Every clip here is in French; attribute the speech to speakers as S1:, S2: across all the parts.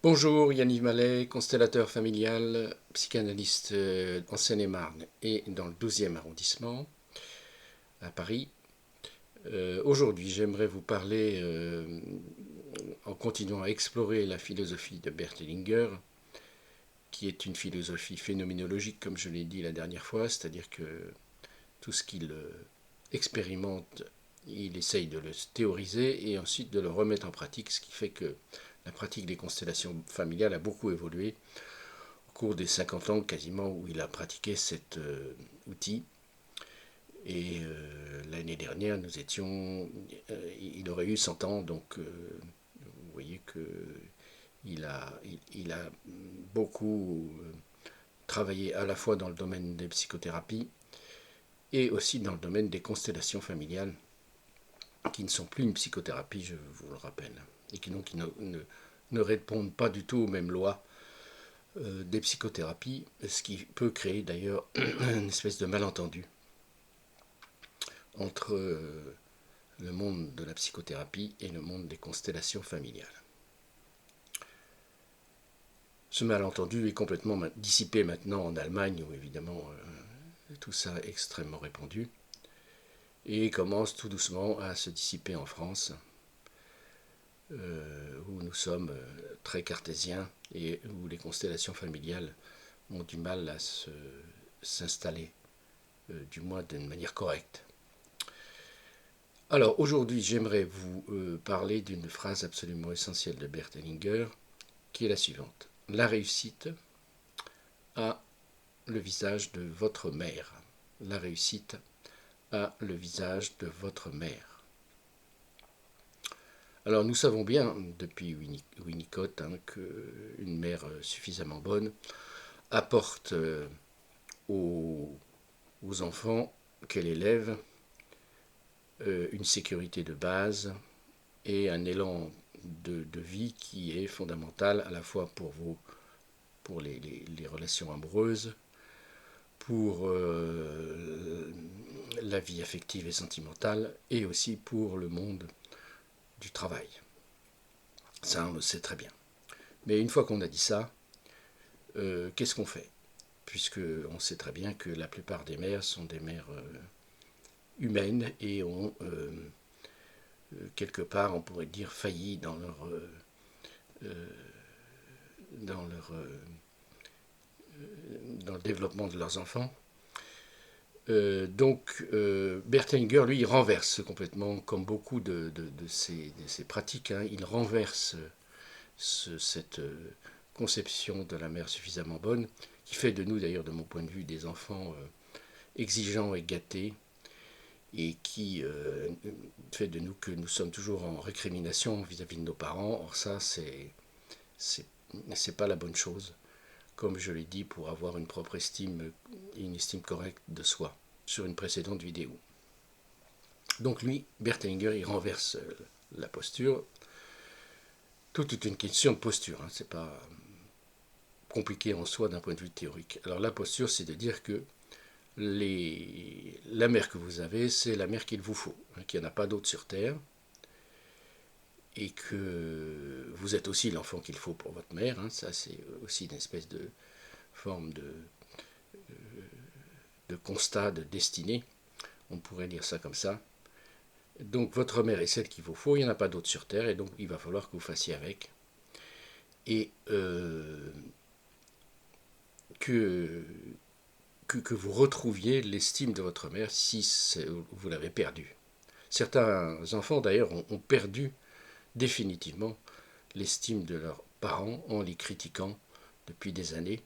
S1: Bonjour, Yannick Mallet, constellateur familial, psychanalyste en Seine-et-Marne et dans le 12e arrondissement, à Paris. Aujourd'hui, j'aimerais vous parler, en continuant à explorer la philosophie de Bert Hellinger, qui est une philosophie phénoménologique, comme je l'ai dit la dernière fois, c'est-à-dire que tout ce qu'il expérimente, il essaye de le théoriser et ensuite de le remettre en pratique, ce qui fait que la pratique des constellations familiales a beaucoup évolué au cours des 50 ans quasiment où il a pratiqué cet outil. Et l'année dernière, il aurait eu 100 ans, donc vous voyez qu'il a beaucoup travaillé à la fois dans le domaine des psychothérapies et aussi dans le domaine des constellations familiales, qui ne sont plus une psychothérapie, je vous le rappelle, et qui donc ne répondent pas du tout aux mêmes lois des psychothérapies, ce qui peut créer d'ailleurs une espèce de malentendu entre le monde de la psychothérapie et le monde des constellations familiales. Ce malentendu est complètement dissipé maintenant en Allemagne, où évidemment tout ça est extrêmement répandu, et commence tout doucement à se dissiper en France, où nous sommes très cartésiens et où les constellations familiales ont du mal à s'installer, du moins d'une manière correcte. Alors aujourd'hui, j'aimerais vous parler d'une phrase absolument essentielle de Bert Hellinger, qui est la suivante. La réussite a le visage de votre mère. La réussite a le visage de votre mère. Alors nous savons bien depuis Winnicott qu'une mère suffisamment bonne apporte aux enfants qu'elle élève une sécurité de base et un élan de vie qui est fondamental à la fois pour les relations amoureuses, pour la vie affective et sentimentale, et aussi pour le monde du travail. Ça, on le sait très bien. Mais une fois qu'on a dit ça, qu'est-ce qu'on fait? Puisqu'on sait très bien que la plupart des mères sont des mères humaines et ont quelque part, on pourrait dire, failli dans leur dans le développement de leurs enfants. Bert Hellinger, lui, il renverse complètement, comme beaucoup de ces pratiques, il renverse cette conception de la mère suffisamment bonne, qui fait de nous, d'ailleurs, de mon point de vue, des enfants exigeants et gâtés, et qui fait de nous que nous sommes toujours en récrimination vis-à-vis de nos parents. Or ça, c'est pas la bonne chose, comme je l'ai dit, pour avoir une propre estime et une estime correcte de soi, sur une précédente vidéo. Donc lui, Bert Hellinger, il renverse la posture. Tout est une question de posture, c'est pas compliqué en soi d'un point de vue théorique. Alors la posture, c'est de dire que la mère que vous avez, c'est la mère qu'il vous faut, qu'il n'y en a pas d'autre sur Terre, et que vous êtes aussi l'enfant qu'il faut pour votre mère. Ça, c'est aussi une espèce de forme de constat de destinée, on pourrait dire ça comme ça. Donc votre mère est celle qu'il vous faut, il n'y en a pas d'autre sur Terre, et donc il va falloir que vous fassiez avec. Et que vous retrouviez l'estime de votre mère si vous l'avez perdue. Certains enfants d'ailleurs ont perdu définitivement l'estime de leurs parents en les critiquant depuis des années,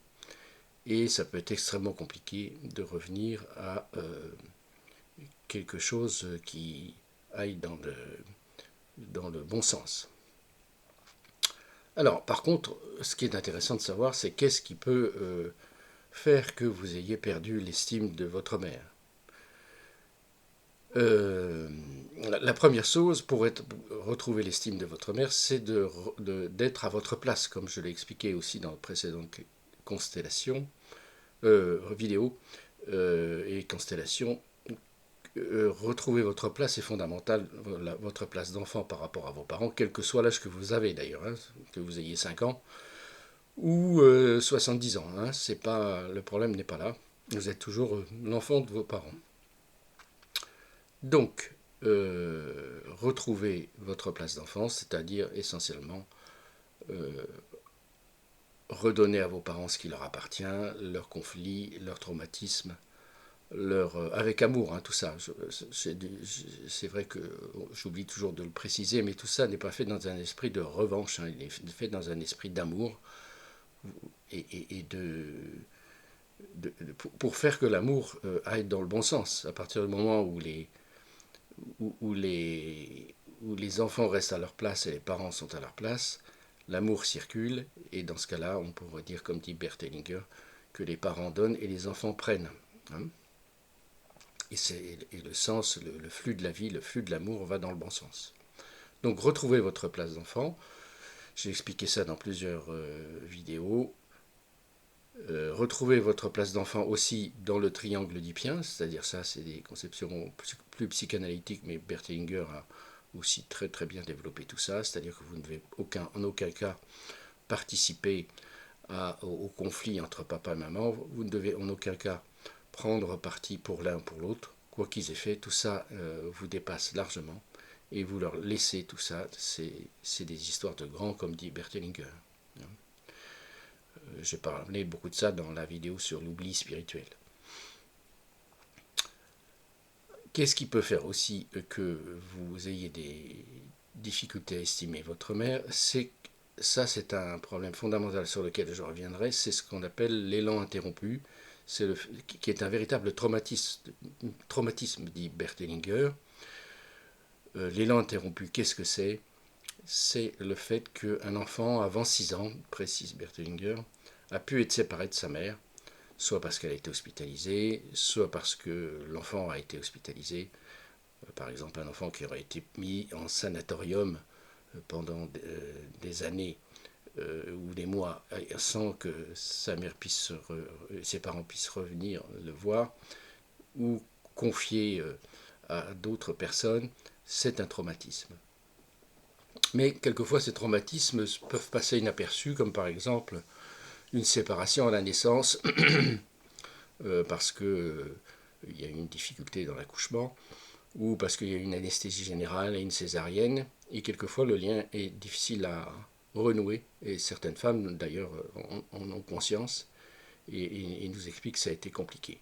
S1: et ça peut être extrêmement compliqué de revenir à quelque chose qui aille dans le bon sens. Alors, par contre, ce qui est intéressant de savoir, c'est qu'est-ce qui peut faire que vous ayez perdu l'estime de votre mère. La première chose pour retrouver l'estime de votre mère, c'est d'être à votre place, comme je l'ai expliqué aussi dans la précédente constellation, vidéo et constellation. retrouver votre place est fondamental, votre place d'enfant par rapport à vos parents, quel que soit l'âge que vous avez d'ailleurs, hein, que vous ayez 5 ans ou 70 ans. Hein, c'est pas, le problème n'est pas là. Vous êtes toujours l'enfant de vos parents. Donc, retrouvez votre place d'enfance, c'est-à-dire essentiellement redonner à vos parents ce qui leur appartient, leurs conflits, leurs traumatismes, avec amour, hein, tout ça. C'est vrai que j'oublie toujours de le préciser, mais tout ça n'est pas fait dans un esprit de revanche, hein, il est fait dans un esprit d'amour et pour faire que l'amour aille dans le bon sens. À partir du moment où les enfants restent à leur place et les parents sont à leur place, l'amour circule, et dans ce cas-là, on pourrait dire, comme dit Bert Hellinger, que les parents donnent et les enfants prennent. Hein. Et le sens, le flux de la vie, le flux de l'amour va dans le bon sens. Donc retrouvez votre place d'enfant. J'ai expliqué ça dans plusieurs vidéos. Retrouvez votre place d'enfant aussi dans le triangle oedipien, c'est-à-dire ça, c'est des conceptions plus psychanalytiques, mais Bert Hellinger a aussi très très bien développé tout ça, c'est-à-dire que vous ne devez en aucun cas participer au conflit entre papa et maman, vous ne devez en aucun cas prendre parti pour l'un ou pour l'autre, quoi qu'ils aient fait, tout ça vous dépasse largement, et vous leur laissez tout ça, c'est des histoires de grands, comme dit Bert Hellinger. J'ai parlé beaucoup de ça dans la vidéo sur l'oubli spirituel. Qu'est-ce qui peut faire aussi que vous ayez des difficultés à estimer votre mère? C'est un problème fondamental sur lequel je reviendrai, c'est ce qu'on appelle l'élan interrompu, qui est un véritable traumatisme, dit Bert Hellinger. L'élan interrompu, qu'est-ce que c'est? C'est le fait qu'un enfant, avant 6 ans, précise Bert Hellinger, a pu être séparé de sa mère, soit parce qu'elle a été hospitalisée, soit parce que l'enfant a été hospitalisé. Par exemple, un enfant qui aurait été mis en sanatorium pendant des années ou des mois sans que sa mère ses parents puissent revenir le voir ou confier à d'autres personnes, c'est un traumatisme. Mais quelquefois, ces traumatismes peuvent passer inaperçus, comme par exemple une séparation à la naissance parce qu'il y a une difficulté dans l'accouchement, ou parce qu'il y a une anesthésie générale et une césarienne, et quelquefois le lien est difficile à renouer, et certaines femmes d'ailleurs en ont conscience, et nous expliquent que ça a été compliqué.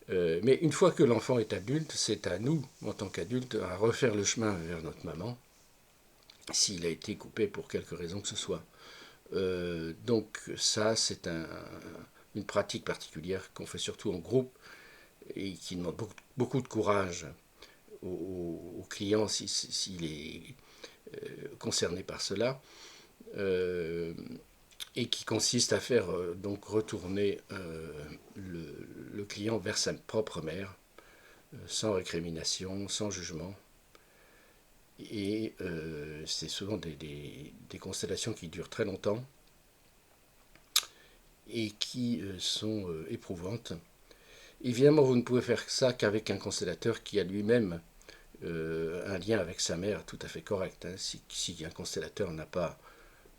S1: Mais une fois que l'enfant est adulte, c'est à nous, en tant qu'adultes, à refaire le chemin vers notre maman, s'il a été coupé pour quelque raison que ce soit. Donc ça, c'est une pratique particulière qu'on fait surtout en groupe et qui demande beaucoup de courage au client s'il est concerné par cela, et qui consiste à faire donc retourner le client vers sa propre mère, sans récrimination, sans jugement. Et c'est souvent des constellations qui durent très longtemps et qui sont éprouvantes. Évidemment, vous ne pouvez faire ça qu'avec un constellateur qui a lui-même un lien avec sa mère tout à fait correct. Hein. Si un constellateur n'a pas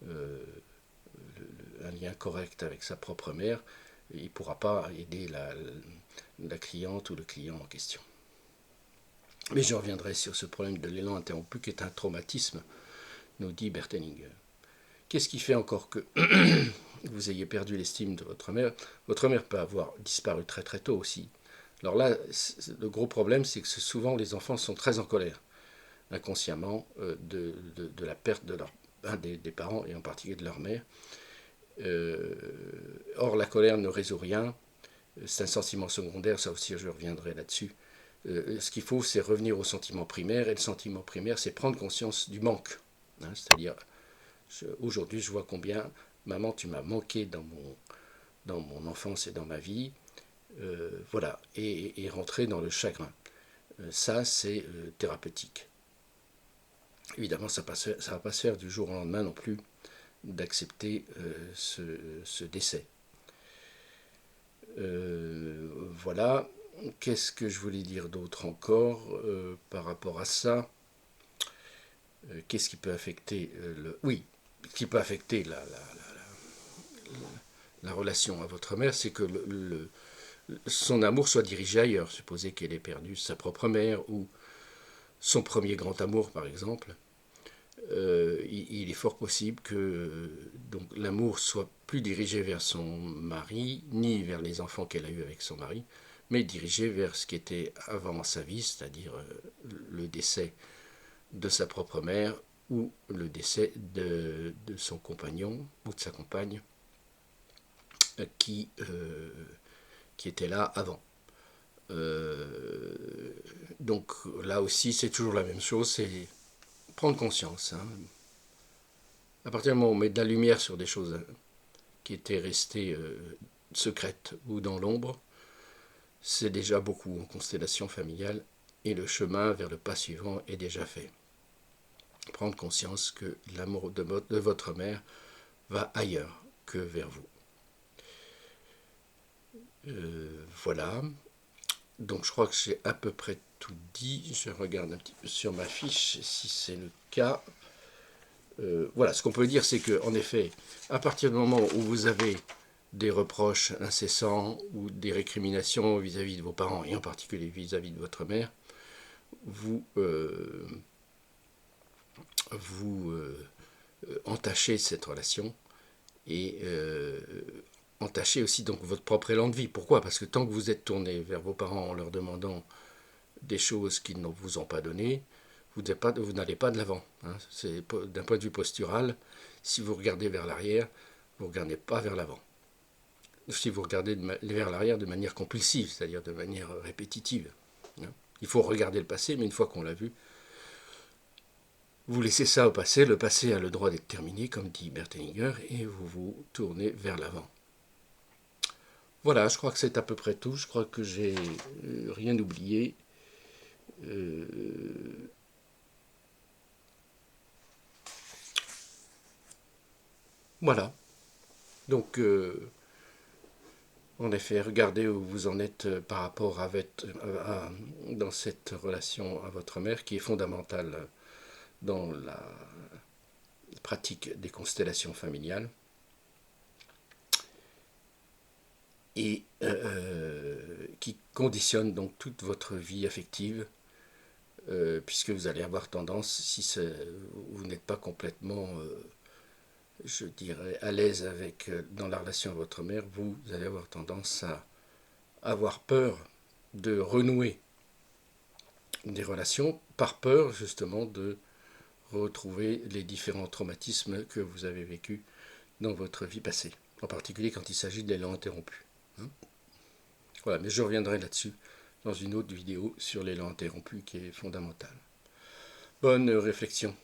S1: un lien correct avec sa propre mère, il ne pourra pas aider la cliente ou le client en question. Mais je reviendrai sur ce problème de l'élan interrompu qui est un traumatisme, nous dit Bert Hellinger. Qu'est-ce qui fait encore que vous ayez perdu l'estime de votre mère? Votre mère peut avoir disparu très très tôt aussi. Alors là, le gros problème, c'est que souvent les enfants sont très en colère, inconsciemment, de la perte de des parents, et en particulier de leur mère. Or, la colère ne résout rien. C'est un sentiment secondaire, ça aussi je reviendrai là-dessus. Ce qu'il faut, c'est revenir au sentiment primaire, et le sentiment primaire, c'est prendre conscience du manque. Hein, c'est-à-dire, aujourd'hui, je vois combien, maman, tu m'as manqué dans mon enfance et dans ma vie. Voilà, et rentrer dans le chagrin. Ça, c'est thérapeutique. Évidemment, ça ne va pas se faire du jour au lendemain non plus d'accepter ce décès. Voilà. qu'est-ce que je voulais dire d'autre encore par rapport à ça? Qu'est-ce qui peut affecter Oui, ce qui peut affecter la relation à votre mère, c'est que son amour soit dirigé ailleurs. Supposez qu'elle ait perdu sa propre mère ou son premier grand amour, par exemple. Il est fort possible que donc l'amour soit plus dirigé vers son mari, ni vers les enfants qu'elle a eus avec son mari, mais dirigé vers ce qui était avant sa vie, c'est-à-dire le décès de sa propre mère ou le décès de son compagnon ou de sa compagne qui était là avant. Donc là aussi, c'est toujours la même chose, c'est prendre conscience. Hein. À partir du moment où on met de la lumière sur des choses qui étaient restées secrètes ou dans l'ombre, c'est déjà beaucoup en constellation familiale et le chemin vers le pas suivant est déjà fait. Prendre conscience que l'amour de votre mère va ailleurs que vers vous. Voilà. Donc je crois que j'ai à peu près tout dit. Je regarde un petit peu sur ma fiche si c'est le cas. Voilà, ce qu'on peut dire, c'est que, en effet, à partir du moment où vous avez des reproches incessants ou des récriminations vis-à-vis de vos parents, et en particulier vis-à-vis de votre mère, vous entachez cette relation et entachez aussi donc votre propre élan de vie. Pourquoi? Parce que tant que vous êtes tourné vers vos parents en leur demandant des choses qu'ils ne vous ont pas données, vous n'allez pas de l'avant. Hein. D'un point de vue postural, si vous regardez vers l'arrière, vous ne regardez pas vers l'avant. Si vous regardez vers l'arrière de manière compulsive, c'est-à-dire de manière répétitive. Hein. Il faut regarder le passé, mais une fois qu'on l'a vu, vous laissez ça au passé. Le passé a le droit d'être terminé, comme dit Bert Hellinger, et vous vous tournez vers l'avant. Voilà, je crois que c'est à peu près tout. Je crois que j'ai rien oublié. Voilà. Donc, en effet, regardez où vous en êtes par rapport dans cette relation à votre mère qui est fondamentale dans la pratique des constellations familiales et qui conditionne donc toute votre vie affective puisque vous allez avoir tendance, si vous n'êtes pas complètement je dirais, à l'aise dans la relation à votre mère, vous allez avoir tendance à avoir peur de renouer des relations, par peur justement de retrouver les différents traumatismes que vous avez vécus dans votre vie passée, en particulier quand il s'agit de l'élan interrompu. Hein. Voilà, mais je reviendrai là-dessus dans une autre vidéo sur l'élan interrompu qui est fondamental. Bonne réflexion.